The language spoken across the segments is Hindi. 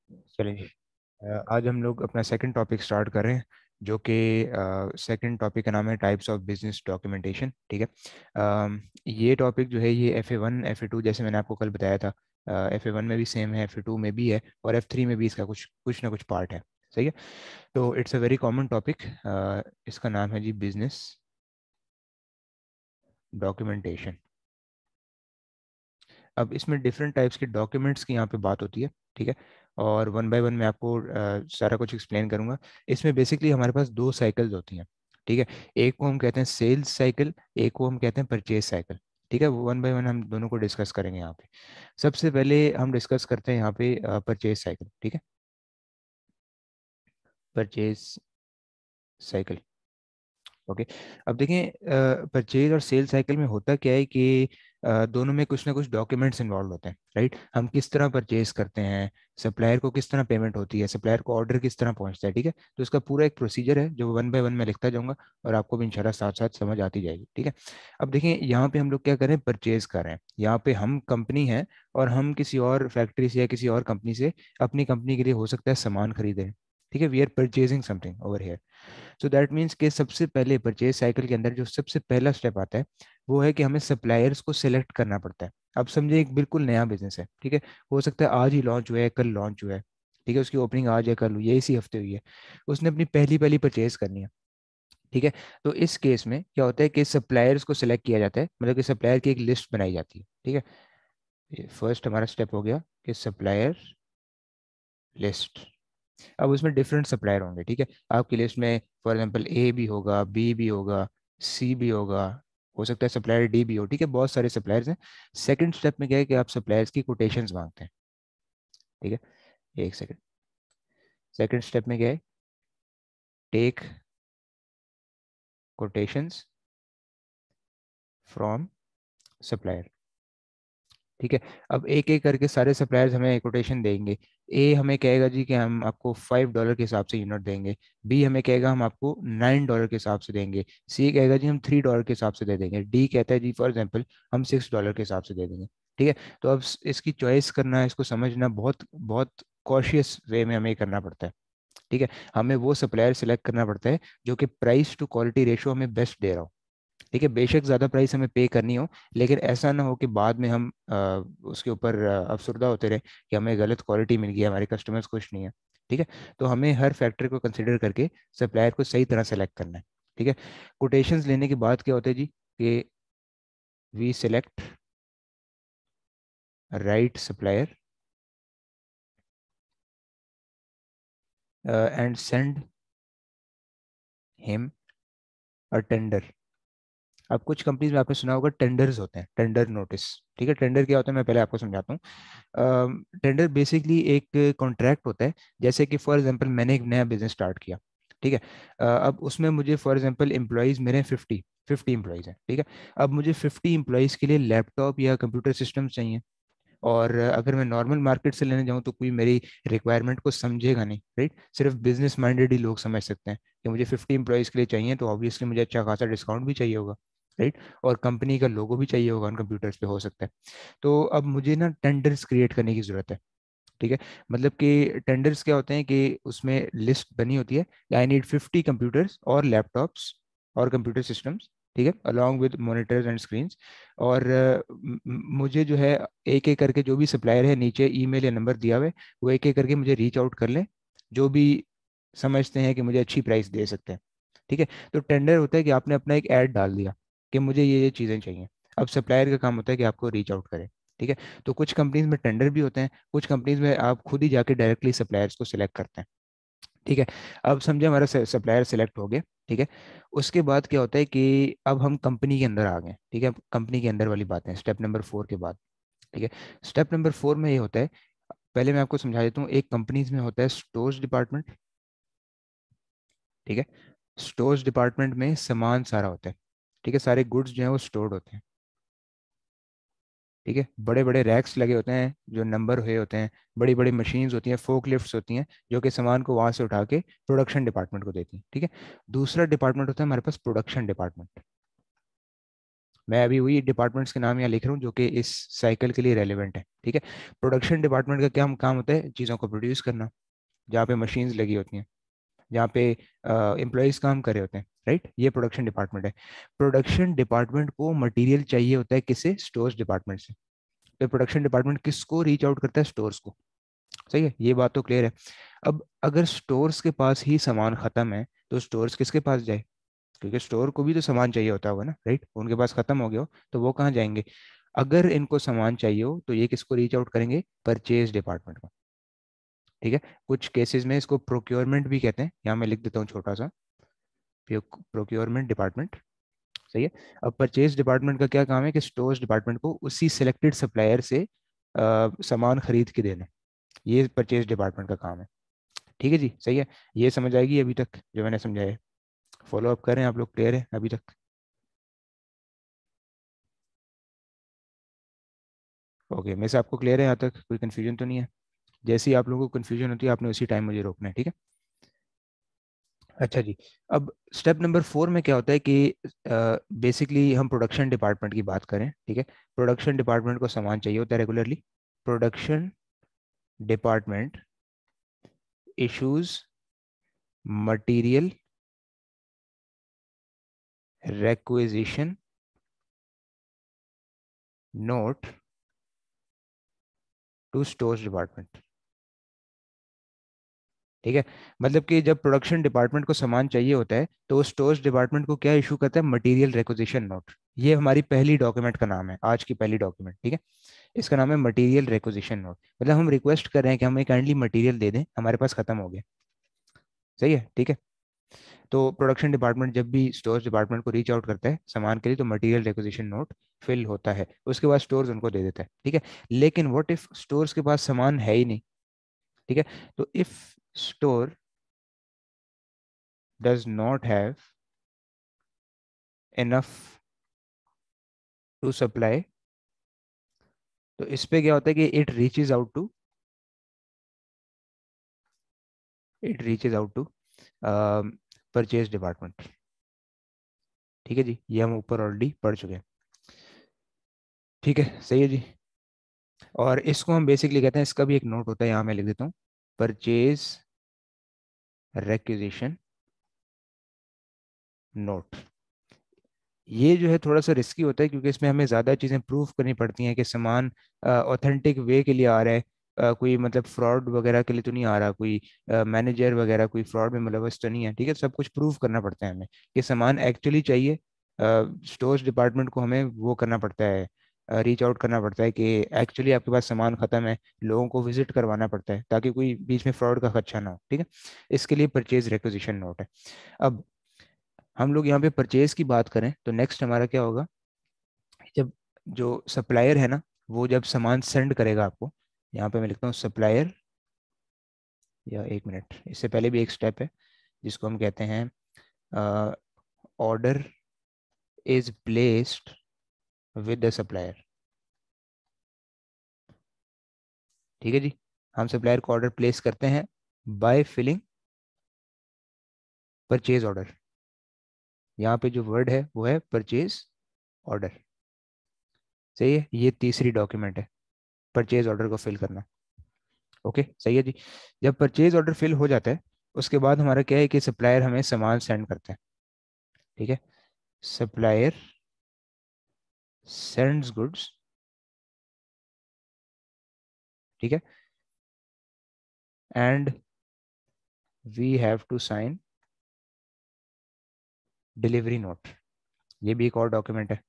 चलिए जी। आज हम लोग अपना सेकंड टॉपिक स्टार्ट कर रहे हैं, जो कि सेकंड टॉपिक का नाम है टाइप्स ऑफ बिजनेस डॉक्यूमेंटेशन। ठीक है। ये टॉपिक जो है ये FA1 FA2 जैसे मैंने आपको कल बताया था, FA1 में भी सेम है, FA2 में भी है और F3 में भी इसका कुछ कुछ ना कुछ पार्ट है। सही है। तो it's a very common topic. इसका नाम है जी बिजनेस डॉक्यूमेंटेशन। अब इसमें डिफरेंट टाइप्स के डॉक्यूमेंट्स की यहाँ पे बात होती है। ठीक है। और वन बाय वन मैं आपको सारा कुछ एक्सप्लेन करूंगा। इसमें बेसिकली हमारे पास दो साइकिल्स होती हैं। ठीक है। एक को हम कहते हैं सेल्स साइकिल, एक को हम कहते हैं परचेज साइकिल। ठीक है, वो वन बाय वन हम दोनों को डिस्कस करेंगे यहाँ पे। सबसे पहले हम डिस्कस करते हैं यहाँ पे परचेज साइकिल। ठीक है। Purchase cycle. ओके। अब देखें, परचेज और सेल साइकिल में होता क्या है कि दोनों में कुछ ना कुछ डॉक्यूमेंट्स इन्वॉल्व होते हैं। राइट, हम किस तरह परचेज करते हैं, सप्लायर को किस तरह पेमेंट होती है, सप्लायर को ऑर्डर किस तरह पहुंचता है। ठीक है, तो इसका पूरा एक प्रोसीजर है जो वन बाय वन मैं लिखता जाऊंगा और आपको भी इंशाल्लाह साथ साथ समझ आती जाएगी। ठीक है। अब देखिए यहाँ पे हम लोग क्या कर रहे हैं, परचेज कर रहे हैं। यहाँ पे हम कंपनी है और हम किसी और फैक्ट्री से या किसी और कंपनी से अपनी कंपनी के लिए हो सकता है सामान खरीदे हैं। ठीक है, we are purchasing something over here. So that means कि सबसे पहले परचेज साइकिल के अंदर जो सबसे पहला स्टेप आता है वो है कि हमें सप्लायर्स को सिलेक्ट करना पड़ता है। अब समझे एक बिल्कुल नया बिजनेस है। ठीक है, हो सकता है आज ही लॉन्च हुआ है, कल लॉन्च हुआ है। ठीक है, उसकी ओपनिंग आज या कल हुई है, इसी हफ्ते हुई है। उसने अपनी पहली पहली परचेज करनी है। ठीक है। तो इस केस में क्या होता है कि सप्लायर्स को सिलेक्ट किया जाता है, मतलब कि सप्लायर की एक लिस्ट बनाई जाती है। ठीक है, ये फर्स्ट हमारा स्टेप हो गया कि सप्लायर लिस्ट। अब उसमें डिफरेंट सप्लायर होंगे। ठीक है, आपकी लिस्ट में फॉर एग्जांपल ए भी होगा, बी भी होगा, सी भी होगा, हो सकता है सप्लायर डी भी हो। ठीक है, बहुत सारे सप्लायर्स हैं। सेकंड स्टेप में क्या है कि आप सप्लायर्स की कोटेशंस मांगते हैं। ठीक है, एक सेकंड। सेकंड स्टेप में क्या है, टेक कोटेशंस फ्रॉम सप्लायर। ठीक है। अब एक एक करके सारे सप्लायर्स हमें कोटेशन देंगे। ए हमें कहेगा जी कि हम आपको $5 के हिसाब से यूनिट देंगे। बी हमें कहेगा हम आपको $9 के हिसाब से देंगे। सी कहेगा जी हम $3 के हिसाब से दे देंगे। डी कहता है जी फॉर एग्जांपल हम $6 के हिसाब से दे देंगे। ठीक है। तो अब इसकी चॉइस करना, इसको समझना बहुत बहुत कॉशियस वे में हमें करना पड़ता है। ठीक है, हमें वो सप्लायर सेलेक्ट करना पड़ता है जो कि प्राइस टू क्वालिटी रेशो हमें बेस्ट दे रहा हो। ठीक है, बेशक ज़्यादा प्राइस हमें पे करनी हो, लेकिन ऐसा ना हो कि बाद में हम उसके ऊपर अफसरदा होते रहे कि हमें गलत क्वालिटी मिल गई, हमारे कस्टमर्स खुश नहीं है। ठीक है, तो हमें हर फैक्टर को कंसिडर करके सप्लायर को सही तरह सेलेक्ट करना है। ठीक है, कोटेशंस लेने के बाद क्या होता है जी कि we select right supplier and send him a tender. अब कुछ कंपनीज में आपने सुना होगा टेंडर्स होते हैं, टेंडर नोटिस। ठीक है, टेंडर क्या होता है मैं पहले आपको समझाता हूँ। टेंडर बेसिकली एक कॉन्ट्रैक्ट होता है। जैसे कि फॉर एग्जांपल मैंने एक नया बिजनेस स्टार्ट किया। ठीक है। अब उसमें मुझे फॉर एग्जांपल एम्प्लॉयज़ मेरे 50 एम्प्लॉयज़ हैं। ठीक है, अब मुझे 50 एम्प्लॉयज़ के लिए लैपटॉप या कंप्यूटर सिस्टम्स चाहिए। और अगर मैं नॉर्मल मार्केट से लेने जाऊँ तो कोई मेरी रिक्वायरमेंट को समझेगा नहीं। राइट, सिर्फ बिजनेस माइंडेड ही लोग समझ सकते हैं कि मुझे 50 एम्प्लॉयज़ के लिए चाहिए, तो ऑब्वियसली मुझे अच्छा खासा डिस्काउंट भी चाहिए होगा। राइट, और कंपनी का लोगो भी चाहिए होगा उन कंप्यूटर्स पे, हो सकता है। तो अब मुझे ना टेंडर्स क्रिएट करने की जरूरत है। ठीक है, मतलब कि टेंडर्स क्या होते हैं कि उसमें लिस्ट बनी होती है, आई नीड 50 कंप्यूटर्स और लैपटॉप्स और कंप्यूटर सिस्टम्स। ठीक है, along with monitors and screens. और मुझे जो है एक एक करके जो भी सप्लायर है, नीचे ईमेल या नंबर दिया हुआ है, वो एक एक करके मुझे रीच आउट कर लें, जो भी समझते हैं कि मुझे अच्छी प्राइस दे सकते हैं। ठीक है, तो टेंडर होता है कि आपने अपना एक ऐड डाल दिया कि मुझे ये चीज़ें चाहिए। अब सप्लायर का काम होता है कि आपको रीच आउट करे। ठीक है, तो कुछ कंपनीज में टेंडर भी होते हैं, कुछ कंपनीज में आप खुद ही जाके डायरेक्टली सप्लायर्स को सिलेक्ट करते हैं। ठीक है, अब समझे हमारा सप्लायर सिलेक्ट हो गया। ठीक है, उसके बाद क्या होता है कि अब हम कंपनी के अंदर आ गए। ठीक है, कंपनी के अंदर वाली बातें स्टेप नंबर 4 के बाद। ठीक है, स्टेप नंबर 4 में ये होता है, पहले मैं आपको समझा देता हूँ। एक कंपनीज में होता है स्टोर्स डिपार्टमेंट। ठीक है, स्टोर्स डिपार्टमेंट में सामान सारा होता है। ठीक है, सारे गुड्स जो है वो स्टोर्ड होते हैं। ठीक है, बड़े बड़े रैक्स लगे होते हैं जो नंबर हुए होते हैं, बड़ी बड़ी मशीन्स होती हैं, फोक लिफ्ट्स होती हैं, जो कि सामान को वहां से उठा के प्रोडक्शन डिपार्टमेंट को देती हैं। ठीक है, दूसरा डिपार्टमेंट होता है हमारे पास प्रोडक्शन डिपार्टमेंट। मैं अभी वही डिपार्टमेंट्स के नाम यहाँ लिख रहा हूँ जो कि इस साइकिल के लिए रेलिवेंट है, ठीक है। प्रोडक्शन डिपार्टमेंट का क्या काम होता है, चीज़ों को प्रोड्यूस करना, जहाँ पे मशीन्स लगी होती हैं, जहाँ पे एम्प्लॉयज काम कर रहे होते हैं, राइट, ये प्रोडक्शन डिपार्टमेंट है। प्रोडक्शन डिपार्टमेंट को मटेरियल चाहिए होता है किससे, स्टोर्स डिपार्टमेंट से। तो प्रोडक्शन डिपार्टमेंट किसको रीच आउट करता है, स्टोर्स को। सही है, ये बात तो क्लियर है। अब अगर स्टोर्स के पास ही सामान खत्म है तो स्टोर्स किसके पास जाए, क्योंकि स्टोर को भी तो सामान चाहिए होता होगा ना, राइट, उनके पास खत्म हो गया हो तो वो कहाँ जाएंगे। अगर इनको सामान चाहिए हो तो ये किसको रीच आउट करेंगे, परचेज डिपार्टमेंट को, ठीक है। कुछ केसेस में इसको प्रोक्योरमेंट भी कहते हैं, यहाँ मैं लिख देता हूँ छोटा सा, प्रोक्योरमेंट डिपार्टमेंट। सही है। अब परचेज डिपार्टमेंट का क्या काम है कि स्टोर्स डिपार्टमेंट को उसी सिलेक्टेड सप्लायर से सामान खरीद के देना, ये परचेज डिपार्टमेंट का काम है। ठीक है जी, सही है। ये समझ आएगी अभी तक जो मैंने समझाया, फॉलो अप करें आप लोग, क्लियर है अभी तक। ओके, मेरे से आपको क्लियर है यहाँ तक, कोई कन्फ्यूजन तो नहीं है। जैसे ही आप लोगों को कन्फ्यूजन होती है आपने उसी टाइम मुझे रोकना है, ठीक है। अच्छा जी। अब स्टेप नंबर 4 में क्या होता है कि बेसिकली हम प्रोडक्शन डिपार्टमेंट की बात करें, ठीक है। प्रोडक्शन डिपार्टमेंट को सामान चाहिए होता है regularly. Production department issues material requisition note to stores department, ठीक है। मतलब कि जब प्रोडक्शन डिपार्टमेंट को सामान चाहिए होता है तो स्टोर्स डिपार्टमेंट को क्या इशू करता है, मटेरियल रिक्विजिशन नोट। ये हमारी पहली डॉक्यूमेंट का नाम है, आज की पहली डॉक्यूमेंट, ठीक है। इसका नाम है मटेरियल रिक्विजिशन नोट। मतलब हम रिक्वेस्ट कर रहे हैं कि हमें काइंडली मटेरियल दे दें, हमारे पास खत्म हो गया। सही है, ठीक है। तो प्रोडक्शन डिपार्टमेंट जब भी स्टोर्स डिपार्टमेंट को रीच आउट करता है सामान के लिए तो मटेरियल रिक्विजिशन नोट फिल होता है, उसके बाद स्टोर्स उनको दे देता है, ठीक है। लेकिन व्हाट इफ स्टोर्स के पास सामान है ही नहीं, ठीक है। तो if store does not have enough to supply, तो इस पे क्या होता है कि it reaches out to purchase department, ठीक है जी। ये हम ऊपर ऑलरेडी पढ़ चुके हैं, ठीक है, सही है जी। और इसको हम बेसिकली कहते हैं, इसका भी एक नोट होता है, यहाँ मैं लिख देता हूँ, परचेज रेक्विजिशन नोट। ये जो है थोड़ा सा रिस्की होता है क्योंकि इसमें हमें ज़्यादा चीज़ें प्रूव करनी पड़ती हैं कि सामान ऑथेंटिक वे के लिए आ रहा है, कोई मतलब फ्रॉड वगैरह के लिए तो नहीं आ रहा, कोई मैनेजर वगैरह कोई फ्रॉड में मुलवस तो नहीं है, ठीक है। सब कुछ प्रूव करना पड़ता है हमें कि सामान एक्चुअली चाहिए। स्टोर्स डिपार्टमेंट को हमें वो करना पड़ता है, रीच आउट करना पड़ता है कि एक्चुअली आपके पास सामान खत्म है, लोगों को विजिट करवाना पड़ता है ताकि कोई बीच में फ्रॉड का खदशा ना हो, ठीक है। इसके लिए परचेज रिक्विजिशन नोट है। अब हम लोग यहाँ पे परचेज की बात करें तो नेक्स्ट हमारा क्या होगा, जब जो सप्लायर है ना वो जब सामान सेंड करेगा आपको, यहाँ पे मैं लिखता हूँ सप्लायर, या एक मिनट, इससे पहले भी एक स्टेप है जिसको हम कहते हैं order is placed with the supplier, ठीक है जी। हम सप्लायर को ऑर्डर प्लेस करते हैं बाय फिलिंग परचेज ऑर्डर। यहाँ पे जो वर्ड है वो है परचेज ऑर्डर। सही है, ये तीसरी डॉक्यूमेंट है, परचेज ऑर्डर को फिल करना। ओके, सही है जी। जब परचेज ऑर्डर फिल हो जाता है उसके बाद हमारा क्या है कि सप्लायर हमें सामान सेंड करता है, ठीक है। सप्लायर सेंड्स गुड्स, ठीक है, and we have to sign delivery note. ये भी एक और डॉक्यूमेंट है,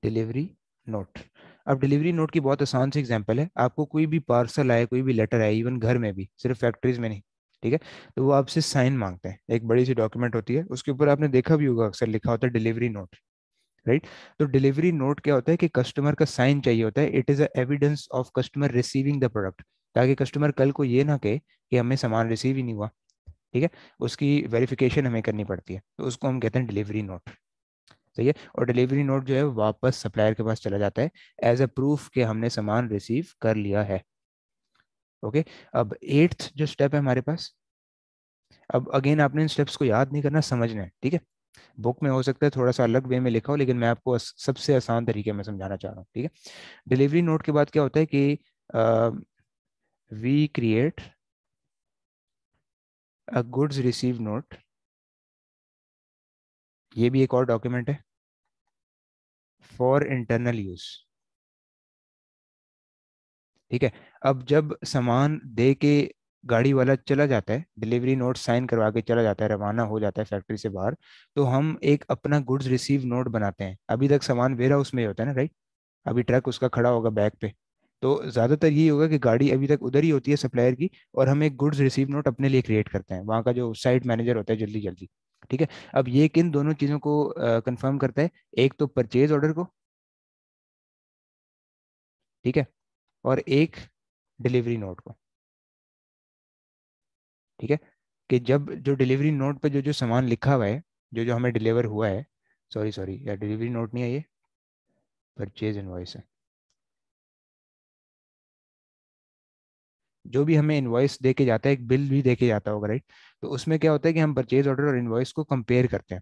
डिलीवरी नोट। अब डिलीवरी नोट की बहुत आसान सी एग्जांपल है, आपको कोई भी पार्सल आए, कोई भी लेटर आए, इवन घर में भी, सिर्फ फैक्ट्रीज में नहीं, ठीक है। तो वो आपसे साइन मांगते हैं, एक बड़ी सी डॉक्यूमेंट होती है, उसके ऊपर आपने देखा भी होगा अक्सर लिखा होता है डिलीवरी नोट, राइट। तो डिलीवरी नोट क्या होता है कि कस्टमर का साइन चाहिए होता है, it is a evidence of customer receiving the product, ताकि कस्टमर कल को ये ना कहे कि हमें सामान रिसीव ही नहीं हुआ, ठीक है। उसकी वेरिफिकेशन हमें करनी पड़ती है, तो उसको हम कहते हैं डिलीवरी नोट। सही है, और डिलीवरी नोट जो है वापस सप्लायर के पास चला जाता है एज अ प्रूफ कि हमने सामान रिसीव कर लिया है। ओके। अब एट्थ जो स्टेप है हमारे पास, अब अगेन आपने इन स्टेप्स को याद नहीं करना, समझना है, ठीक है। बुक में हो सकता है थोड़ा सा अलग वे में लिखा हो, लेकिन मैं आपको सबसे आसान तरीके में समझाना चाह रहा हूँ, ठीक है। डिलीवरी नोट के बाद क्या होता है कि we create a goods receive note, ये भी एक और डॉक्यूमेंट है, फॉर इंटरनल यूज। ठीक है। अब जब सामान दे के गाड़ी वाला चला जाता है, डिलीवरी नोट साइन करवा के चला जाता है, रवाना हो जाता है फैक्ट्री से बाहर, तो हम एक अपना गुड्स रिसीव नोट बनाते हैं। अभी तक सामान वेयर हाउस में ही होता है ना, राइट। अभी ट्रक उसका खड़ा होगा बैक पे, तो ज़्यादातर यही होगा कि गाड़ी अभी तक उधर ही होती है सप्लायर की, और हम एक गुड्स रिसीव नोट अपने लिए क्रिएट करते हैं, वहाँ का जो साइट मैनेजर होता है जल्दी जल्दी। ठीक है। अब ये किन दोनों चीज़ों को कंफर्म करता है, एक तो परचेज ऑर्डर को, ठीक है, और एक डिलीवरी नोट को। ठीक है। कि जब जो डिलीवरी नोट पे जो जो सामान लिखा हुआ है, जो जो हमें डिलीवर हुआ है, सॉरी सॉरी, या डिलीवरी नोट नहीं है ये, परचेज इनवॉइस है। जो भी हमें इनवॉइस दे के जाता है, एक बिल भी दे के जाता होगा, राइट। तो उसमें क्या होता है कि हम परचेज ऑर्डर और इनवॉइस को कंपेयर करते हैं।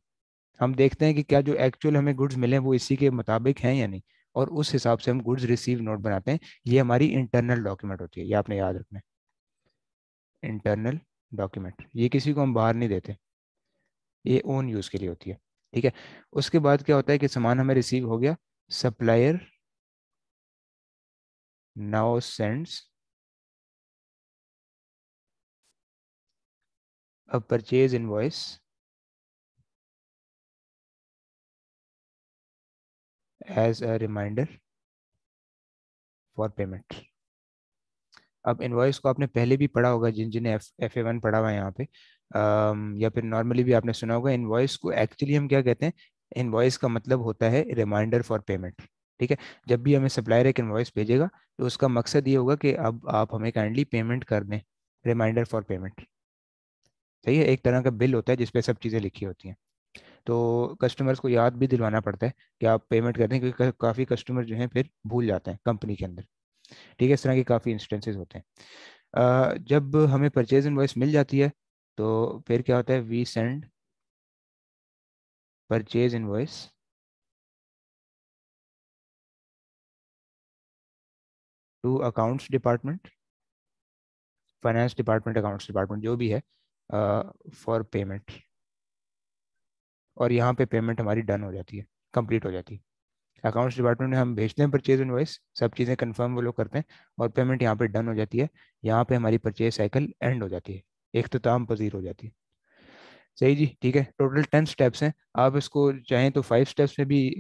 हम देखते हैं कि क्या जो एक्चुअल हमें गुड्स मिले हैं वो इसी के मुताबिक हैं या नहीं, और उस हिसाब से हम गुड्स रिसीव नोट बनाते हैं। ये हमारी इंटरनल डॉक्यूमेंट होती है, ये आपने याद रखना है, इंटरनल डॉक्यूमेंट। ये किसी को हम बाहर नहीं देते, ये ओन यूज़ के लिए होती है। ठीक है। उसके बाद क्या होता है कि सामान हमें रिसीव हो गया, supplier now sends a purchase invoice as a reminder for payment. अब इनवॉइस को आपने पहले भी पढ़ा होगा, जिन जिन्हें FA1 पढ़ा हुआ है यहाँ पे, या फिर नॉर्मली भी आपने सुना होगा, इनवॉइस को एक्चुअली हम क्या कहते हैं, इनवॉइस का मतलब होता है रिमाइंडर फॉर पेमेंट। ठीक है। जब भी हमें सप्लायर एक इनवॉइस भेजेगा, तो उसका मकसद ये होगा कि अब आप हमें काइंडली पेमेंट कर दें, रिमाइंडर फॉर पेमेंट। सही है, एक तरह का बिल होता है जिसपे सब चीज़ें लिखी होती हैं। तो कस्टमर्स को याद भी दिलवाना पड़ता है कि आप पेमेंट कर दें, क्योंकि काफ़ी कस्टमर जो हैं फिर भूल जाते हैं कंपनी के अंदर। ठीक है, इस तरह के काफ़ी इंस्टेंसेस होते हैं। जब हमें परचेज इनवॉइस मिल जाती है, तो फिर क्या होता है, we send purchase invoice to accounts department, finance department, accounts department, जो भी है, फॉर पेमेंट। और यहाँ पे पेमेंट हमारी डन हो जाती है, कंप्लीट हो जाती है। अकाउंट्स डिपार्टमेंट में हम भेजते हैं परचेज इनवॉइस, सब चीज़ें कंफर्म वो लोग करते हैं, और पेमेंट यहाँ पे डन हो जाती है। यहाँ पे हमारी परचेज साइकिल एंड हो जाती है, इख्तिताम पजीर हो जाती है। सही जी, ठीक है। टोटल 10 स्टेप्स हैं। आप इसको चाहें तो 5 स्टेप्स में भी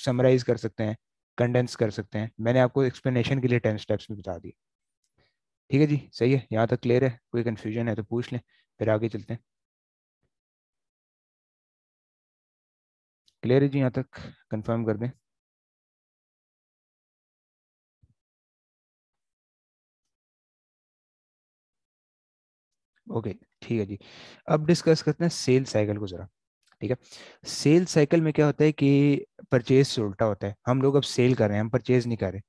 समराइज कर सकते हैं, कंडेंस कर सकते हैं। मैंने आपको एक्सप्लेनेशन के लिए 10 स्टेप्स में बता दिए। ठीक है जी, सही है, यहाँ तक क्लियर है? कोई कन्फ्यूजन है तो पूछ लें, फिर आगे चलते हैं। क्लियर है जी यहाँ तक? कंफर्म कर दें। ओके, ठीक है जी। अब डिस्कस करते हैं सेल साइकिल को ज़रा। ठीक है। सेल साइकिल में क्या होता है कि परचेज से उल्टा होता है, हम लोग अब सेल कर रहे हैं, हम परचेज नहीं कर रहे।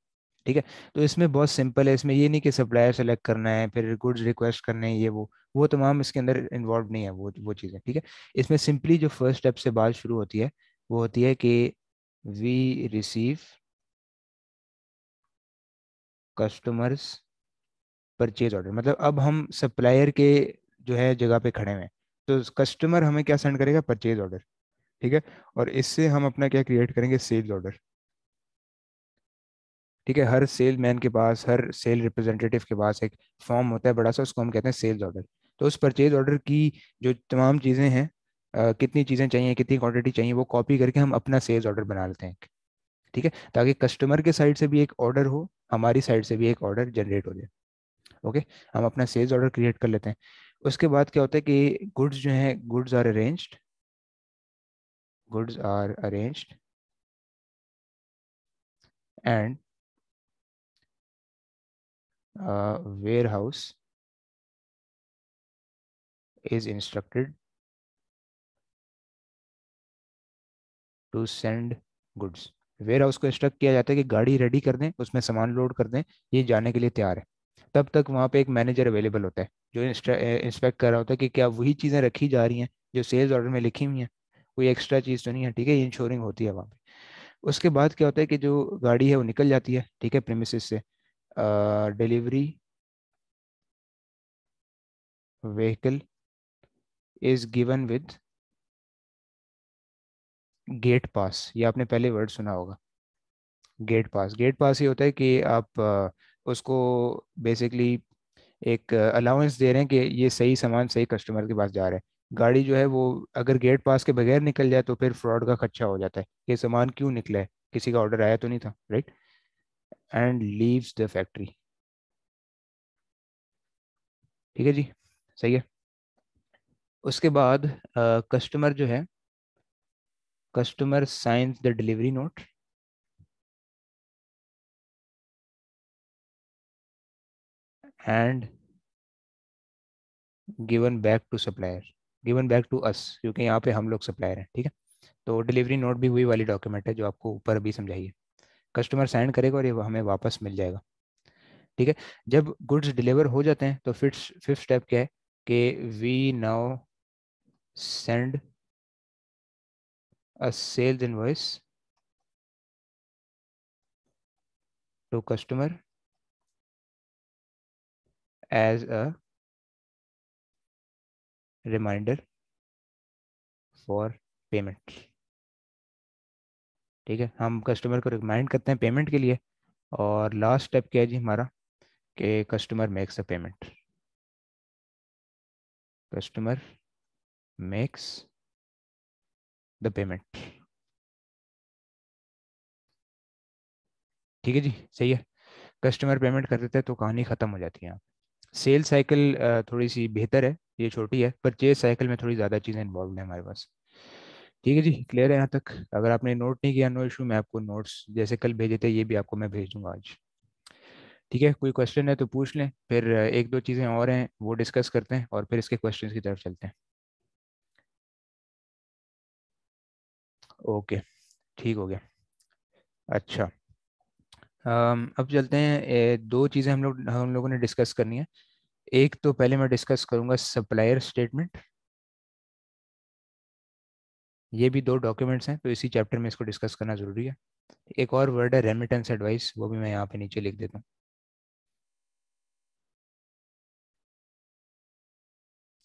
ठीक है। तो इसमें बहुत सिंपल है, इसमें ये नहीं कि सप्लायर सेलेक्ट करना है, फिर गुड्स रिक्वेस्ट करने हैं, ये वो तमाम इसके अंदर इन्वॉल्व नहीं है, वो चीज़ें। ठीक है। इसमें सिंपली जो फर्स्ट स्टेप से बात शुरू होती है, वो होती है कि we receive customers purchase order. मतलब अब हम सप्लायर के जो है जगह पे खड़े हुए हैं, तो कस्टमर हमें क्या सेंड करेगा, परचेज ऑर्डर। ठीक है। और इससे हम अपना क्या क्रिएट करेंगे, सेल्स ऑर्डर। ठीक है। हर सेल मैन के पास, हर सेल रिप्रेजेंटेटिव के पास एक फॉर्म होता है बड़ा सा, उसको हम कहते हैं सेल्स ऑर्डर। तो उस परचेज ऑर्डर की जो तमाम चीज़ें हैं, कितनी चीज़ें चाहिए, कितनी क्वांटिटी चाहिए, वो कॉपी करके हम अपना सेल्स ऑर्डर बना लेते हैं। ठीक है। ताकि कस्टमर के साइड से भी एक ऑर्डर हो, हमारी साइड से भी एक ऑर्डर जनरेट हो जाए। ओके। हम अपना सेल्स ऑर्डर क्रिएट कर लेते हैं। उसके बाद क्या होता है कि गुड्स जो हैं, goods are arranged and warehouse is instructed to send goods. Warehouse को इंस्ट्रक्ट किया जाता है कि गाड़ी रेडी कर दें, उसमें सामान लोड कर दें, ये जाने के लिए तैयार है। तब तक वहाँ पे एक मैनेजर अवेलेबल होता है, जो इंस्पेक्ट कर रहा होता है कि क्या वही चीज़ें रखी जा रही हैं जो सेल्स ऑर्डर में लिखी हुई हैं। कोई एक्स्ट्रा चीज़ तो नहीं है, ठीक है, इंश्योरिंग होती है वहाँ पे। उसके बाद क्या होता है कि जो गाड़ी है वो निकल जाती है, ठीक है, प्रेमिसेस से। Delivery vehicle is given with gate pass, ये आपने पहले वर्ड सुना होगा। गेट पास, गेट पास ये होता है कि आप उसको बेसिकली एक अलाउंस दे रहे हैं कि ये सही सामान सही कस्टमर के पास जा रहा है। गाड़ी जो है वो अगर गेट पास के बगैर निकल जाए तो फिर फ्रॉड का खदशा हो जाता है, ये सामान क्यों निकला है, किसी का ऑर्डर आया तो नहीं था, right. And leaves the factory, ठीक है जी, सही है। उसके बाद कस्टमर जो है, customer signs the delivery note and given back to supplier, given back to us, क्योंकि यहाँ पे हम लोग सप्लायर हैं, ठीक है। तो डिलीवरी नोट भी वही वाली डॉक्यूमेंट है जो आपको ऊपर अभी समझाई है। कस्टमर साइन करेगा और ये हमें वापस मिल जाएगा, ठीक है। जब गुड्स डिलीवर हो जाते हैं तो फिफ्थ फिफ्थ स्टेप क्या है कि we now send a sales invoice to customer as a reminder for payment, ठीक है। हम कस्टमर को रिमाइंड करते हैं पेमेंट के लिए। और लास्ट स्टेप क्या है जी हमारा, कि customer makes the payment, customer makes the payment, ठीक है जी, सही है। कस्टमर पेमेंट कर देता है तो कहानी खत्म हो जाती है यहाँ। सेल साइकिल थोड़ी सी बेहतर है, ये छोटी है, परचेज साइकिल में थोड़ी ज़्यादा चीज़ें इन्वॉल्व हैं हमारे पास। ठीक है जी, क्लियर है यहाँ तक। अगर आपने नोट नहीं किया, नो इशू, मैं आपको नोट्स जैसे कल भेजे थे ये भी आपको मैं भेज दूंगा आज। ठीक है, कोई क्वेश्चन है तो पूछ लें, फिर एक दो चीज़ें और हैं वो डिस्कस करते हैं और फिर इसके क्वेश्चंस की तरफ चलते हैं। ओके, ठीक हो गया। अच्छा, अब चलते हैं, दो चीज़ें हम लोगों ने डिस्कस करनी है। एक तो पहले मैं डिस्कस करूंगा सप्लायर स्टेटमेंट, ये भी दो डॉक्यूमेंट्स हैं तो इसी चैप्टर में इसको डिस्कस करना जरूरी है। एक और वर्ड है रेमिटेंस एडवाइस, वो भी मैं यहाँ पे नीचे लिख देता हूँ,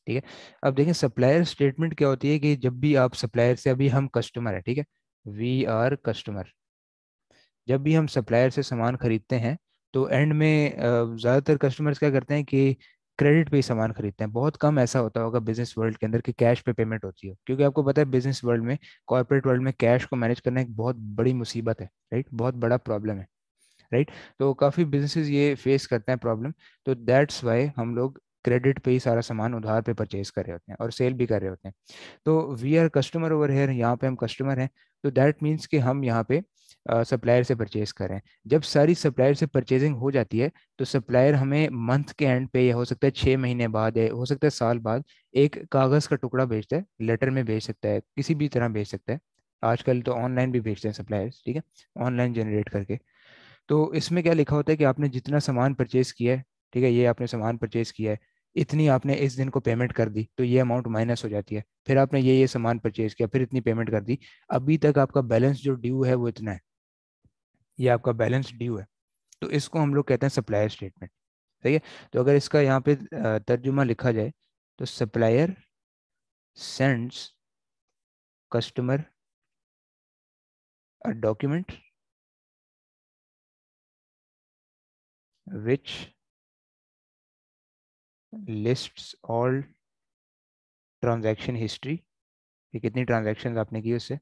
ठीक है। अब देखें सप्लायर स्टेटमेंट क्या होती है कि जब भी आप सप्लायर से, अभी हम कस्टमर है, ठीक है, वी आर कस्टमर, जब भी हम सप्लायर से सामान खरीदते हैं तो एंड में ज़्यादातर कस्टमर्स क्या करते हैं कि क्रेडिट पे ही सामान खरीदते हैं। बहुत कम ऐसा होता होगा बिजनेस वर्ल्ड के अंदर कि कैश पे पेमेंट होती हो, क्योंकि आपको पता है बिजनेस वर्ल्ड में, कॉर्पोरेट वर्ल्ड में कैश को मैनेज करना एक बहुत बड़ी मुसीबत है, राइट, बहुत बड़ा प्रॉब्लम है, राइट। तो काफ़ी बिजनेसेस ये फेस करते हैं प्रॉब्लम। तो दैट्स वाई हम लोग क्रेडिट पे ही सारा सामान उधार पे परचेज कर रहे होते हैं और सेल भी कर रहे होते हैं। तो we are customer over here, यहाँ पे हम कस्टमर हैं। तो दैट मीन्स कि हम यहाँ पे सप्लायर से परचेज कर रहे हैं। जब सारी सप्लायर से परचेजिंग हो जाती है तो सप्लायर हमें मंथ के एंड पे, या हो सकता है 6 महीने बाद, या हो सकता है साल बाद, एक कागज़ का टुकड़ा भेजता है, लेटर में भेज सकता है, किसी भी तरह भेज सकता है। आजकल तो ऑनलाइन भी भेजते हैं सप्लायर्स, ठीक है, ऑनलाइन जनरेट करके। तो इसमें क्या लिखा होता है कि आपने जितना सामान परचेज किया है, ठीक है, ये आपने सामान परचेज किया है, इतनी आपने इस दिन को पेमेंट कर दी तो ये अमाउंट माइनस हो जाती है। फिर आपने ये सामान परचेज किया, फिर इतनी पेमेंट कर दी, अभी तक आपका बैलेंस जो ड्यू है वो इतना है, ये आपका बैलेंस ड्यू है। तो इसको हम लोग कहते हैं सप्लायर स्टेटमेंट, सही है। तो अगर इसका यहाँ पे तर्जुमा लिखा जाए तो supplier sends customer a document which lists all transaction history, कि कितनी ट्रांजैक्शन आपने की उससे,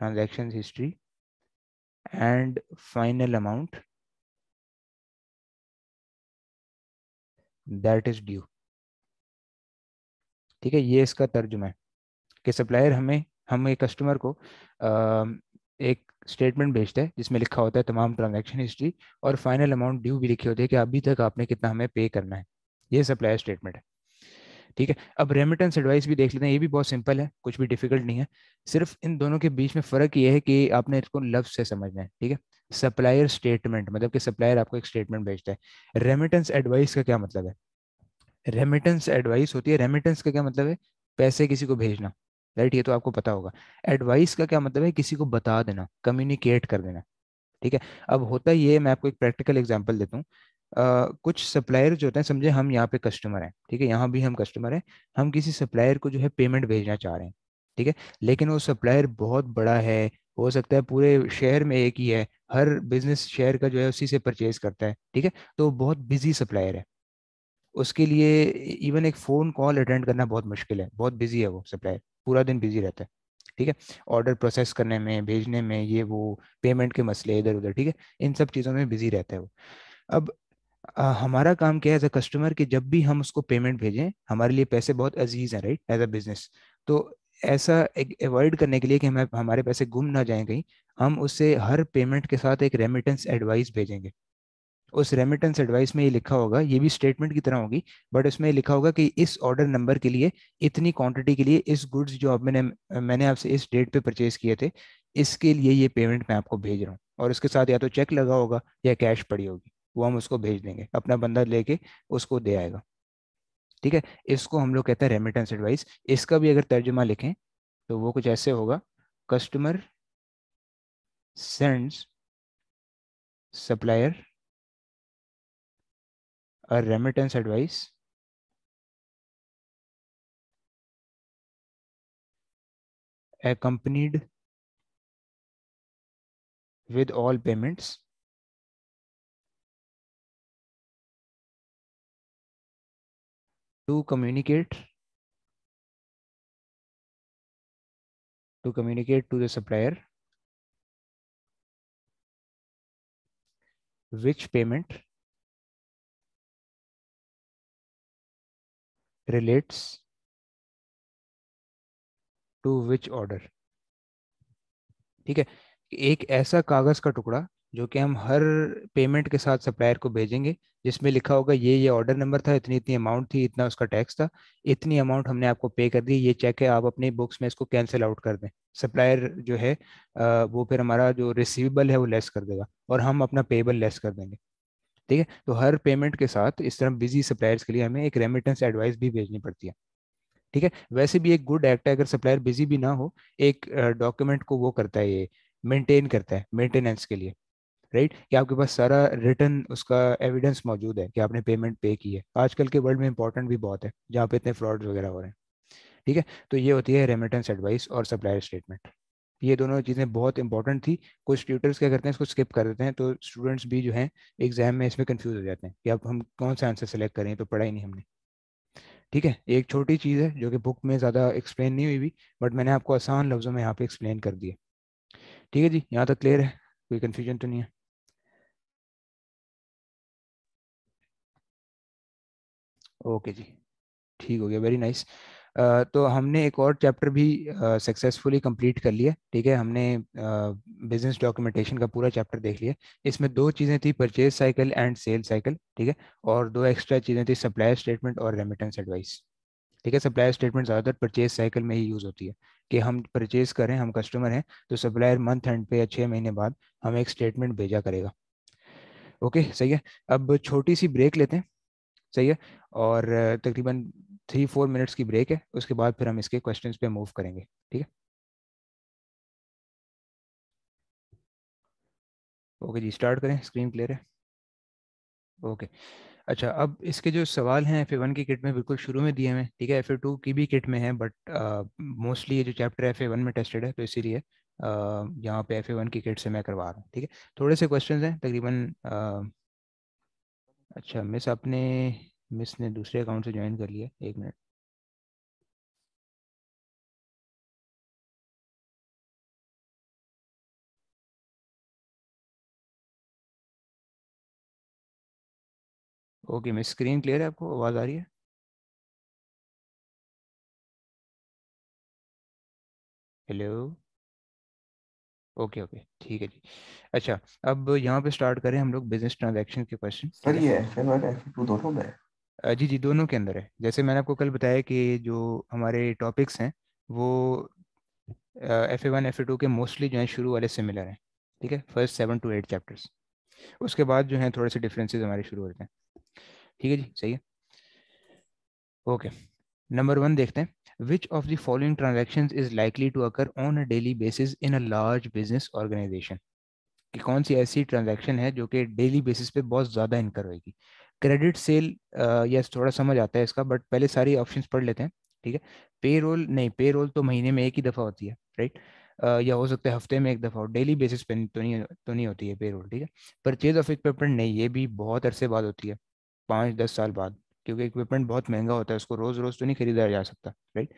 transaction history, and final amount that is due, ठीक है। ये इसका तर्जुमा है कि सप्लायर हम एक कस्टमर को एक स्टेटमेंट भेजता है जिसमें लिखा होता है तमाम ट्रांजैक्शन हिस्ट्री, और फाइनल अमाउंट ड्यू भी लिखी होती है कि अभी तक आपने कितना हमें पे करना है। ये सप्लायर स्टेटमेंट है, ठीक है। अब रेमिटेंस एडवाइस भी देख लेते हैं, ये भी बहुत सिंपल है, कुछ भी डिफिकल्ट नहीं है। सिर्फ इन दोनों के बीच में फ़र्क ये है कि आपने इसको लफ्ज से समझना है, ठीक है। सप्लायर स्टेटमेंट मतलब कि सप्लायर आपको एक स्टेटमेंट भेजता है। रेमिटेंस एडवाइस का क्या मतलब है, रेमिटेंस एडवाइस होती है, रेमिटेंस का क्या मतलब है, पैसे किसी को भेजना, राइट, ये तो आपको पता होगा। एडवाइस का क्या मतलब है, किसी को बता देना, कम्युनिकेट कर देना। ठीक है। अब होता ये है, मैं आपको एक प्रैक्टिकल एग्जांपल देता हूँ। कुछ सप्लायर जो होते हैं, समझे हम यहाँ पे कस्टमर हैं, ठीक है, यहाँ भी हम कस्टमर हैं। हम किसी सप्लायर को जो है पेमेंट भेजना चाह रहे हैं, ठीक है। लेकिन वो सप्लायर बहुत बड़ा है, हो सकता है पूरे शहर में एक ही है, हर बिजनेस शहर का जो है उसी से परचेज करता है, ठीक है। तो वो बहुत बिजी सप्लायर है। उसके लिए इवन एक फ़ोन कॉल अटेंड करना बहुत मुश्किल है, बहुत बिजी है वो सप्लायर, पूरा दिन बिजी रहता है, ठीक है। ऑर्डर प्रोसेस करने में, भेजने में, ये वो पेमेंट के मसले इधर उधर, ठीक है, इन सब चीज़ों में बिजी रहता है वो। अब हमारा काम क्या है एज अ कस्टमर, कि जब भी हम उसको पेमेंट भेजें, हमारे लिए पैसे बहुत अजीज हैं, राइट, एज अ बिजनेस। तो ऐसा अवॉइड करने के लिए कि हमें हमारे पैसे गुम ना जाएं कहीं, हम उससे हर पेमेंट के साथ एक रेमिटेंस एडवाइस भेजेंगे। उस रेमिटेंस एडवाइस में ये लिखा होगा, ये भी स्टेटमेंट की तरह होगी, बट उसमें ये लिखा होगा कि इस ऑर्डर नंबर के लिए, इतनी क्वांटिटी के लिए, इस गुड्स जो आप मैंने मैंने आपसे इस डेट पे परचेज किए थे, इसके लिए ये पेमेंट मैं आपको भेज रहा हूँ। और उसके साथ या तो चेक लगा होगा या कैश पड़ी होगी, वो हम उसको भेज देंगे, अपना बंदा लेके उसको दे आएगा। ठीक है। इसको हम लोग कहते हैं रेमिटेंस एडवाइस। इसका भी अगर तर्जुमा लिखें तो वो कुछ ऐसे होगा: customer sends supplier a remittance advice accompanied with all payments to communicate to the supplier which payment relates to which order। ठीक है। एक ऐसा कागज का टुकड़ा जो कि हम हर पेमेंट के साथ सप्लायर को भेजेंगे, जिसमें लिखा होगा ये ऑर्डर नंबर था, इतनी इतनी अमाउंट थी, इतना उसका टैक्स था, इतनी अमाउंट हमने आपको पे कर दी, ये चेक है, आप अपनी बुक्स में इसको कैंसिल आउट कर दें। सप्लायर जो है वो फिर हमारा जो रिसीवेबल है वो लेस कर देगा, और हम अपना पेबल लेस कर देंगे। ठीक है। तो हर पेमेंट के साथ इस तरह बिजी सप्लायर्स के लिए हमें एक रेमिटेंस एडवाइस भी भेजनी पड़ती है। ठीक है। वैसे भी एक गुड एक्ट है, अगर सप्लायर बिजी भी ना हो, एक डॉक्यूमेंट को वो करता है, ये मेंटेन करता है मेंटेनेंस के लिए, राइट, कि आपके पास सारा रिटर्न उसका एविडेंस मौजूद है कि आपने पेमेंट पे की है। आजकल के वर्ल्ड में इंपॉर्टेंट भी बहुत है, जहाँ पे इतने फ्रॉड्स वगैरह हो रहे हैं। ठीक है। तो ये होती है रेमिटेंस एडवाइस और सप्लायर स्टेटमेंट। ये दोनों चीज़ें बहुत इंपॉर्टेंट थी। कुछ ट्यूटर्स क्या करते हैं, इसको स्किप कर देते हैं, तो स्टूडेंट्स भी जो हैं एग्जाम में इसमें कंफ्यूज हो जाते हैं कि अब हम कौन सा आंसर सेलेक्ट करें, तो पढ़ा ही नहीं हमने। ठीक है। एक छोटी चीज़ है जो कि बुक में ज़्यादा एक्सप्लेन नहीं हुई भी, बट मैंने आपको आसान लफ्ज़ों में यहाँ पे एक्सप्लेन कर दिया। ठीक है जी, यहाँ तक क्लियर है, कोई कन्फ्यूजन तो नहीं है? ओके जी, ठीक हो गया, वेरी नाइस। तो हमने एक और चैप्टर भी सक्सेसफुली कंप्लीट कर लिया। ठीक है, हमने बिजनेस डॉक्यूमेंटेशन का पूरा चैप्टर देख लिया। इसमें दो चीज़ें थी, purchase cycle and sale cycle, ठीक है, और दो एक्स्ट्रा चीज़ें थी, सप्लायर स्टेटमेंट और रेमिटेंस एडवाइस। ठीक है। सप्लायर स्टेटमेंट ज़्यादातर परचेज साइकिल में ही यूज़ होती है, कि हम परचेज करें, हम कस्टमर हैं, तो सप्लायर मंथ एंड पे या 6 महीने बाद हमें एक स्टेटमेंट भेजा करेगा। ओके, सही है। अब छोटी सी ब्रेक लेते हैं, सही है, और तकरीबन 3-4 मिनट्स की ब्रेक है, उसके बाद फिर हम इसके क्वेश्चंस पे मूव करेंगे। ठीक है। ओके जी, स्टार्ट करें, स्क्रीन क्लियर है? ओके। अच्छा, अब इसके जो सवाल हैं F1 की किट में बिल्कुल शुरू में दिए हुए हैं, ठीक है, F2 की भी किट में है, बट मोस्टली ये जो चैप्टर है F1 में टेस्टेड है, तो इसीलिए यहाँ पे F1 की किट से मैं करवा रहा हूँ। ठीक है। थोड़े से क्वेश्चंस हैं तकरीबन। अच्छा, मिस ने दूसरे अकाउंट से ज्वाइन कर लिया, 1 minute. Okay miss, screen clear है, आपको आवाज़ आ रही है? हेलो। ओके ओके, ठीक है जी। अच्छा, अब यहाँ पे स्टार्ट करें हम लोग बिजनेस ट्रांजैक्शन के क्वेश्चन। सर ठीक है। ये F1 F2 दोनों में है? जी जी, दोनों के अंदर है। जैसे मैंने आपको कल बताया कि जो हमारे टॉपिक्स हैं वो F1 F2 के मोस्टली जो है शुरू वाले सिमिलर हैं। ठीक है, फर्स्ट 7 to 8 चैप्टर्स। उसके बाद जो है थोड़े से डिफरेंसेस हमारे शुरू होते हैं। ठीक है जी, सही है। ओके, नंबर 1 देखते हैं। Which of the following transactions is likely to occur on a daily basis in a large business organisation, कि कौन सी ऐसी ट्रांजैक्शन है जो कि डेली बेसिस पे बहुत ज़्यादा इनकर होगी। क्रेडिट सेल, यस थोड़ा समझ आता है इसका, बट पहले सारी ऑप्शंस पढ़ लेते हैं। ठीक है, पे रोल नहीं, पे रोल तो महीने में एक ही दफ़ा होती है, राइट। या हो सकता है हफ्ते में एक दफ़ा हो, डेली बेसिस पे तो नहीं होती है पे रोल। ठीक है, परचेज ऑफ इक्विपमेंट नहीं, ये भी बहुत अरसे बाद होती है, 5-10 साल बाद, क्योंकि इक्विपमेंट बहुत महंगा होता है, उसको रोज़ रोज़ तो नहीं खरीदा जा सकता, right.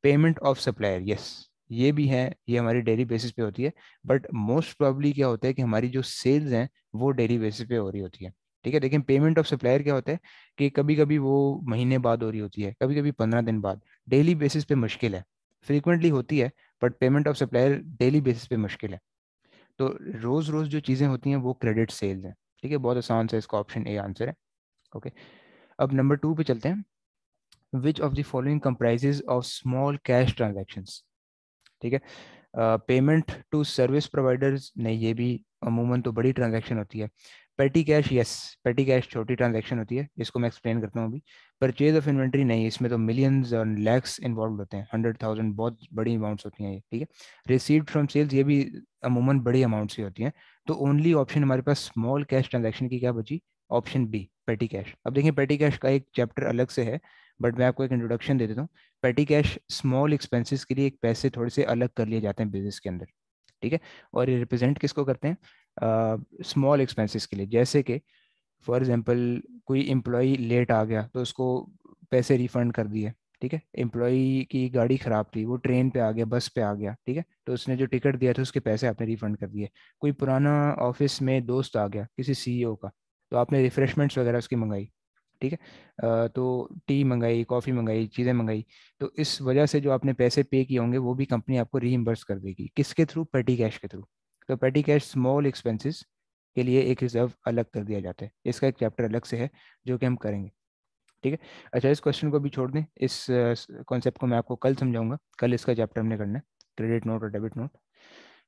Payment of supplier, yes ये भी है, ये हमारी डेली बेसिस पे होती है, बट मोस्ट प्रॉब्ली क्या होता है कि हमारी जो सेल्स हैं वो डेली बेसिस पे हो रही होती है। ठीक है, लेकिन पेमेंट ऑफ सप्लायर क्या होता है कि कभी कभी वो महीने बाद हो रही होती है, कभी कभी 15 दिन बाद, डेली बेसिस पे मुश्किल है। फ्रीक्वेंटली होती है, but payment of supplier daily basis पे मुश्किल है। तो रोज रोज जो चीज़ें होती हैं वो क्रेडिट सेल्स हैं। ठीक है, बहुत आसान से इसका ऑप्शन ए आंसर है। ओके, अब नंबर 2 पे चलते हैं। Which of the following comprises of small cash transactions. ठीक है, पेमेंट टू सर्विस प्रोवाइडर्स नहीं, ये भी अमूमन तो बड़ी ट्रांजैक्शन होती है। पेटी कैश, यस पेटी कैश छोटी ट्रांजैक्शन होती है, इसको मैं एक्सप्लेन करता हूँ अभी। परचेज ऑफ इन्वेंट्री नहीं, इसमें तो मिलियंस और लैक्स इन्वॉल्व होते हैं, 100,000, बहुत बड़ी अमाउंट्स होती हैं ये। ठीक है, रिसीव्ड फ्रॉम सेल्स, ये भी अमूमन बड़ी अमाउंट्स ही होती हैं। तो ओनली ऑप्शन हमारे पास स्मॉल कैश ट्रांजैक्शन की क्या बची, ऑप्शन बी पेटी कैश। अब देखिए पेटी कैश का एक चैप्टर अलग से है, बट मैं आपको एक इंट्रोडक्शन दे देता हूँ। पेटी कैश स्मॉल एक्सपेंसेस के लिए एक पैसे थोड़े से अलग कर लिए जाते हैं बिजनेस के अंदर। ठीक है, और ये रिप्रेजेंट किसको करते हैं, स्मॉल एक्सपेंसेस के लिए, जैसे कि फॉर एग्जांपल कोई एम्प्लॉय लेट आ गया तो उसको पैसे रिफंड कर दिए। ठीक है, एम्प्लॉय की गाड़ी खराब थी, वो ट्रेन पे आ गया, बस पे आ गया, ठीक है, तो उसने जो टिकट दिया था उसके पैसे आपने रिफंड कर दिए। कोई पुराना ऑफिस में दोस्त आ गया किसी सीईओ का, तो आपने रिफ्रेशमेंट्स वगैरह उसकी मंगाई। ठीक है, तो टी मंगाई, कॉफ़ी मंगाई, चीज़ें मंगाई, तो इस वजह से जो आपने पैसे पे किए होंगे वो भी कंपनी आपको रीइम्बर्स कर देगी, किसके थ्रू, पेटी कैश के थ्रू। तो पेटी कैश स्मॉल एक्सपेंसेस के लिए एक रिजर्व अलग कर दिया जाता है, इसका एक चैप्टर अलग से है जो कि हम करेंगे। ठीक है, अच्छा इस क्वेश्चन को भी छोड़ दें, इस कॉन्सेप्ट को मैं आपको कल समझाऊंगा, कल इसका चैप्टर हमने करना है, क्रेडिट नोट और डेबिट नोट।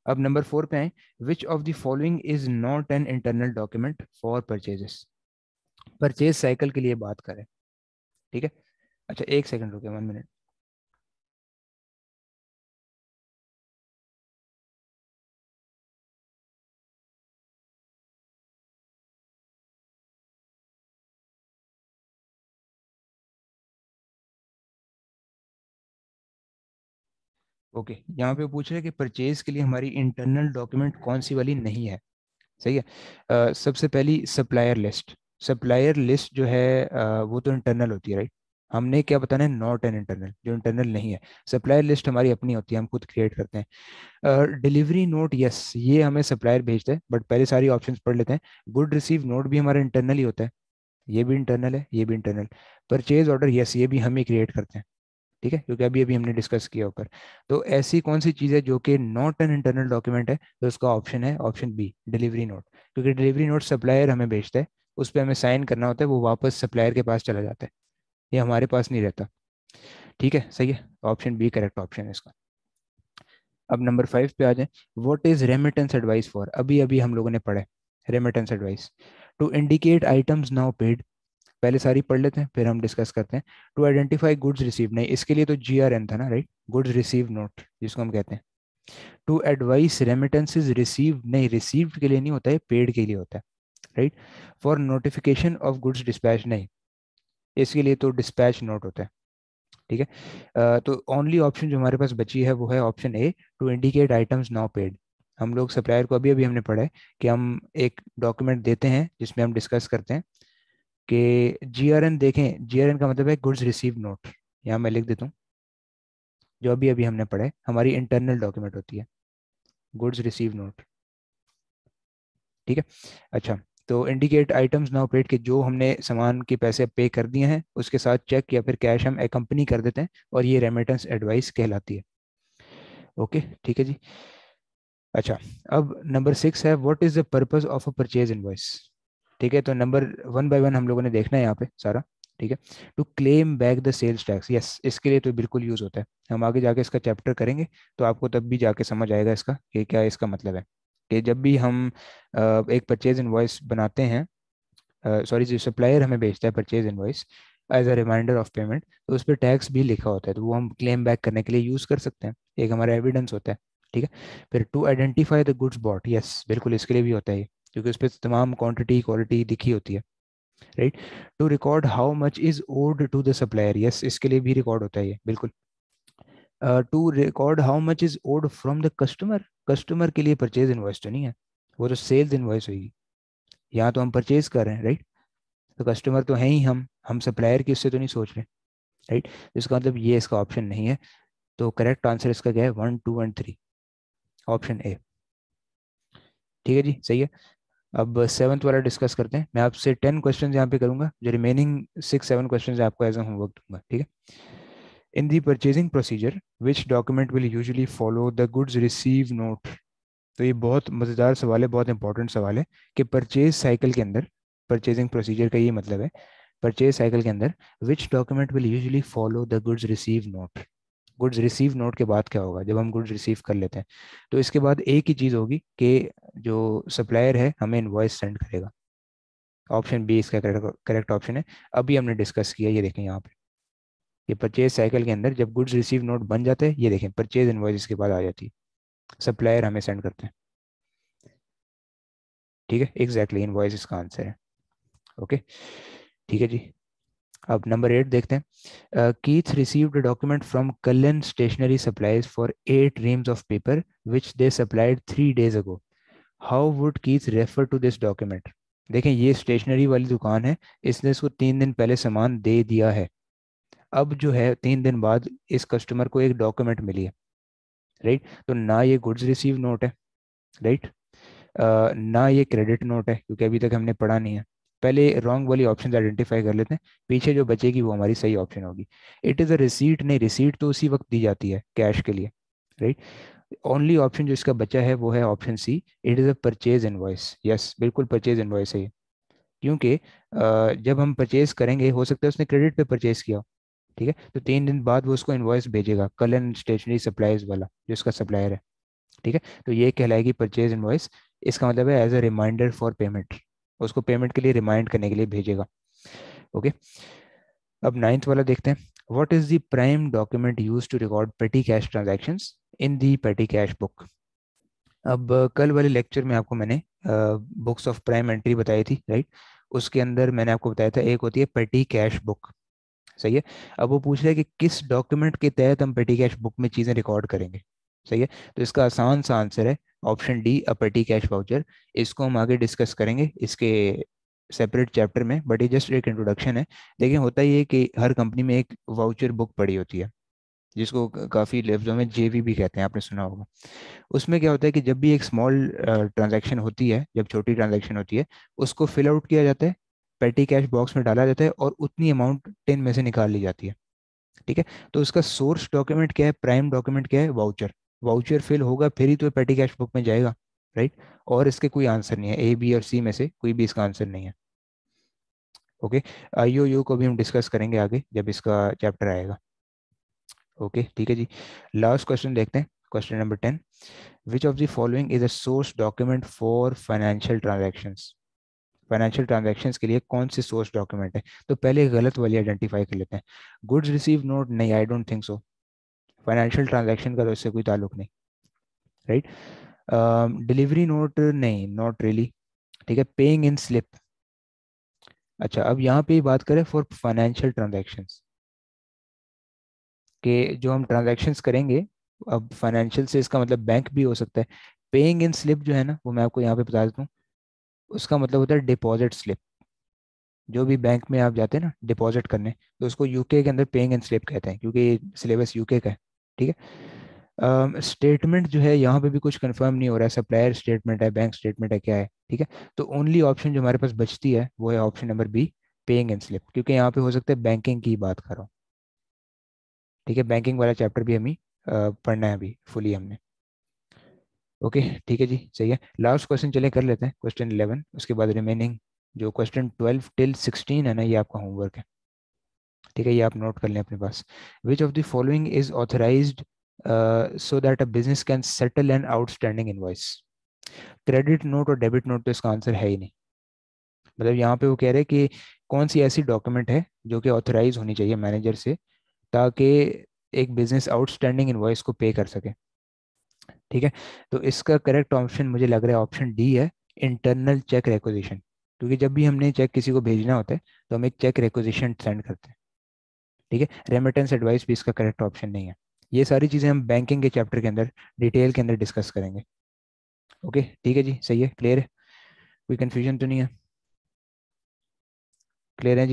अब नंबर 4 पे आए। विच of the following is not an internal document for purchases, purchase cycle के लिए बात करें। ठीक है, अच्छा एक सेकंड रुके, 1 मिनट। ओके, यहाँ पे पूछ रहे हैं कि परचेज के लिए हमारी इंटरनल डॉक्यूमेंट कौन सी वाली नहीं है। सही है, सबसे पहली सप्लायर लिस्ट। सप्लायर लिस्ट जो है वो तो इंटरनल होती है, राइट। हमने क्या बताना है, नॉट एन इंटरनल, जो इंटरनल नहीं है। सप्लायर लिस्ट हमारी अपनी होती है, हम खुद क्रिएट करते हैं। डिलीवरी नोट, यस ये हमें सप्लायर भेजता है, बट पहले सारी ऑप्शंस पढ़ लेते हैं। गुड रिसीव नोट भी हमारा इंटरनल ही होता है, ये भी इंटरनल है, ये भी इंटरनल। परचेज ऑर्डर, यस ये भी हम ही क्रिएट करते हैं। ठीक है, क्योंकि अभी अभी हमने डिस्कस किया ऊपर। तो ऐसी कौन सी चीज़ है जो कि नॉट एन इंटरनल डॉक्यूमेंट है, तो उसका ऑप्शन है ऑप्शन बी डिलीवरी नोट, क्योंकि डिलीवरी नोट सप्लायर हमें भेजता है, उस पर हमें साइन करना होता है, वो वापस सप्लायर के पास चला जाता है, ये हमारे पास नहीं रहता। ठीक है, सही है, ऑप्शन बी करेक्ट ऑप्शन है इसका। अब नंबर 5 पे आ जाए। What is remittance advice for, अभी अभी हम लोगों ने पढ़ा है remittance advice. To indicate items now paid, पहले सारी पढ़ लेते हैं फिर हम डिस्कस करते हैं। टू आइडेंटिफाई गुड्स रिसीव नहीं, इसके लिए तो GRN था ना, राइट, गुड्स रिसीव नोट जिसको हम कहते हैं। टू एडवाइस रेमिटेंसेज रिसीव नहीं, रिसीव्ड के लिए नहीं होता है, पेड के लिए होता है, right. For notification of goods dispatch नहीं, इसके लिए तो डिस्पैच नोट होता है। ठीक है, तो ओनली ऑप्शन जो हमारे पास बची है वो है option A, to indicate items now paid. हम लोग सप्लायर को अभी अभी हमने पढ़ा है कि हम एक डॉक्यूमेंट देते हैं जिसमें हम डिस्कस करते हैं कि GRN देखें, GRN का मतलब है गुड्स रिसीव नोट, यहाँ मैं लिख देता हूँ, जो अभी अभी हमने पढ़ा है हमारी इंटरनल डॉक्यूमेंट होती है गुड्स रिसीव नोट। ठीक है, अच्छा तो इंडिकेट आइटम्स नाउ पेड के जो हमने सामान के पैसे पे कर दिए हैं उसके साथ चेक या फिर कैश हम एकम्पनी कर देते हैं, और ये रेमिटेंस एडवाइस कहलाती है। ओके ठीक है जी। अच्छा, अब नंबर 6 है, what is the purpose of a purchase invoice. ठीक है, तो नंबर 1 बाय 1 हम लोगों ने देखना है यहाँ पे सारा। ठीक है, to claim back the sales tax, yes इसके लिए तो बिल्कुल यूज होता है, हम आगे जाके इसका चैप्टर करेंगे, तो आपको तब भी जाके समझ आएगा इसका कि क्या इसका मतलब है। कि जब भी हम एक परचेज इनवॉइस बनाते हैं, सॉरी जो सप्लायर हमें भेजता है purchase invoice, as a reminder of payment, तो उस पर टैक्स भी लिखा होता है, तो वो हम क्लेम बैक करने के लिए यूज़ कर सकते हैं, एक हमारा एविडेंस होता है। ठीक है। फिर to identify the goods bought, yes बिल्कुल इसके लिए भी होता है ये, क्योंकि उस पर तमाम क्वांटिटी क्वालिटी लिखी होती है, right. To record how much is owed to the supplier, yes इसके लिए भी रिकॉर्ड होता है ये, बिल्कुल। To record how much is owed from the customer, customer के लिए परचेज इनवॉइस तो नहीं है, वो तो सेल्स इनवॉइस होगी, यहाँ तो हम परचेज कर रहे हैं, राइट। तो कस्टमर तो है ही हम सप्लायर की उससे तो नहीं सोच रहे, राइट। इसका मतलब ये इसका ऑप्शन नहीं है। तो करेक्ट आंसर इसका क्या है, 1, 2 एंड 3, ऑप्शन ए। ठीक है जी, सही है। अब सेवन्थ वाला डिस्कस करते हैं। मैं आपसे 10 क्वेश्चन यहाँ पे करूंगा, जो रिमेनिंग 6, 7 क्वेश्चन आपको एज ए होमवर्क दूंगा, ठीक है। In the purchasing procedure which document will usually follow the goods receive note. तो ये बहुत मज़ेदार सवाल है, बहुत इंपॉर्टेंट सवाल है कि परचेज साइकिल के अंदर, परचेजिंग प्रोसीजर का ये मतलब है, परचेज साइकिल के अंदर which document will usually follow the goods receive note. Goods receive note के बाद क्या होगा जब हम गुड्स रिसीव कर लेते हैं, तो इसके बाद एक ही चीज़ होगी कि जो सप्लायर है हमें इनवॉइस सेंड करेगा। ऑप्शन बी इसका करेक्ट ऑप्शन है। अभी हमने डिस्कस किया, ये देखें यहाँ पे, ये परचेज साइकिल के अंदर जब गुड्स रिसीव नोट बन जाते हैं, ये देखें परचेज इनवॉइस इसके बाद आ जाती है, सप्लायर हमें सेंड करते हैं। ठीक है, एग्जैक्टली इनवॉइस इसका आंसर है। ओके, ठीक है जी। अब नंबर 8 देखते हैं। Keith received document from Cullen stationery supplies for 8 reams of paper which they supplied 3 days ago। How would Keith refer to this document. देखें ये स्टेशनरी वाली दुकान है, इसने इसको 3 दिन पहले सामान दे दिया है। अब जो है 3 दिन बाद इस कस्टमर को एक डॉक्यूमेंट मिली है, राइट। तो ना ये गुड्स रिसीव नोट है, राइट, ना ये क्रेडिट नोट है, क्योंकि अभी तक हमने पढ़ा नहीं है। पहले रॉन्ग वाली ऑप्शन आइडेंटिफाई कर लेते हैं, पीछे जो बचेगी वो हमारी सही ऑप्शन होगी। इट इज़ अ रिसीट, नहीं रिसीट तो उसी वक्त दी जाती है कैश के लिए, राइट। ओनली ऑप्शन जो इसका बचा है वो है option C, it is a purchase invoice. Yes बिल्कुल परचेज इनवॉइस है ये, क्योंकि जब हम परचेज करेंगे हो सकता है उसने क्रेडिट पे परचेज किया हो, ठीक है, तो 3 दिन बाद वो उसको इनवॉइस भेजेगा, कलन स्टेशनरी सप्लाईज वाला जो इसका सप्लायर है, ठीक है। तो ये कहलाएगी परचेज इनवॉइस। इसका मतलब है as a reminder for payment, उसको पेमेंट के लिए रिमाइंड करने के लिए भेजेगा। ओके। अब नाइन्थ वाला देखते हैं। What is the prime document use to record petty cash transactions in the petty cash book. अब कल वाले लेक्चर में आपको मैंने बुक्स ऑफ प्राइम एंट्री बताई थी, राइट। उसके अंदर मैंने आपको बताया था एक होती है पेटी कैश बुक, सही है। अब वो पूछ रहा है कि किस डॉक्यूमेंट के तहत हम पेटी कैश बुक में चीज़ें रिकॉर्ड करेंगे, सही है। तो इसका आसान सा आंसर है ऑप्शन डी, अ पेटी कैश वाउचर। इसको हम आगे डिस्कस करेंगे इसके सेपरेट चैप्टर में, बट ये जस्ट एक इंट्रोडक्शन है। देखिए होता ये है कि हर कंपनी में एक वाउचर बुक पड़ी होती है, जिसको काफ़ी लफ्ज़ों में जेवी भी कहते हैं, आपने सुना होगा। उसमें क्या होता है कि जब भी एक स्मॉल ट्रांजैक्शन होती है, जब छोटी ट्रांजैक्शन होती है, उसको फिल आउट किया जाता है, पेटी कैश बॉक्स में डाला जाता है और उतनी अमाउंट 10 में से निकाल ली जाती है, ठीक है। तो उसका सोर्स डॉक्यूमेंट क्या है, प्राइम डॉक्यूमेंट क्या है, वाउचर। वाउचर फिल होगा फिर ही तो पेटी कैश बुक में जाएगा, राइट। और इसके कोई आंसर नहीं है, ए बी और सी में से कोई भी इसका आंसर नहीं है। ओके, आईओ यू को भी हम डिस्कस करेंगे आगे जब इसका चैप्टर आएगा। ओके, ठीक है जी। लास्ट क्वेश्चन देखते हैं, question number 10। Which of the following is a source document for financial transactions. Financial transactions के लिए कौन सी सोर्स डॉक्यूमेंट है। तो पहले गलत वाली आइडेंटिफाई कर लेते हैं। गुड्स रिसीव नोट, नहीं I don't think so, financial transaction का तो इससे कोई ताल्लुक नहीं, राइट। डिलीवरी नोट, नहीं नॉट रियली, ठीक है। पेइंग इन स्लिप, अच्छा अब यहाँ पे ही बात करें फॉर फाइनेंशियल ट्रांजैक्शंस के जो हम ट्रांजैक्शंस करेंगे, अब फाइनेंशियल से इसका मतलब बैंक भी हो सकता है। पेइंग इन स्लिप जो है ना, वो मैं आपको यहाँ पे बता देता हूँ, उसका मतलब होता है डिपॉजिट स्लिप। जो भी बैंक में आप जाते हैं ना डिपॉजिट करने, तो उसको यूके के अंदर पेइंग इन स्लिप कहते हैं, क्योंकि सिलेबस यूके का है, ठीक है। स्टेटमेंट जो है यहाँ पे भी कुछ कंफर्म नहीं हो रहा है, सप्लायर स्टेटमेंट है, बैंक स्टेटमेंट है, क्या है, ठीक है। तो ओनली ऑप्शन जो हमारे पास बचती है वो है option number B, paying in slip, क्योंकि यहाँ पे हो सकता है बैंकिंग की बात कर रहा हूँ, ठीक है। बैंकिंग वाला चैप्टर भी हमें पढ़ना है अभी फुली हमने। ओके, ठीक है जी, सही है। लास्ट क्वेश्चन चले कर लेते हैं, क्वेश्चन 11, उसके बाद रिमेनिंग जो क्वेश्चन 12 till 16 है ना, ये आपका होमवर्क है, ठीक है। ये आप नोट कर लें अपने पास। Which of the following is authorised so that a business can settle an outstanding invoice. Credit note और डेबिट नोट तो इसका आंसर है ही नहीं, मतलब यहाँ पे वो कह रहे हैं कि कौन सी ऐसी डॉक्यूमेंट है जो कि ऑथराइज होनी चाहिए मैनेजर से, ताकि एक बिजनेस आउटस्टैंडिंग इनवॉइस को पे कर सके। ठीक है, तो इसका करेक्ट ऑप्शन मुझे लग रहा है ऑप्शन डी है, इंटरनल चेक रिक्वेजिशन। क्योंकि जब भी हमने चेक किसी को भेजना होता है तो हम एक चेक रिक्वेजिशन सेंड करते हैं। ठीक है, रेमिटेंस एडवाइस भी इसका करेक्ट ऑप्शन नहीं है। ये सारी चीज़ें हम बैंकिंग के चैप्टर के अंदर डिटेल के अंदर डिस्कस करेंगे। ओके ठीक है जी, सही है, क्लियर है, कोई कंफ्यूजन तो नहीं है? क्लियर है जी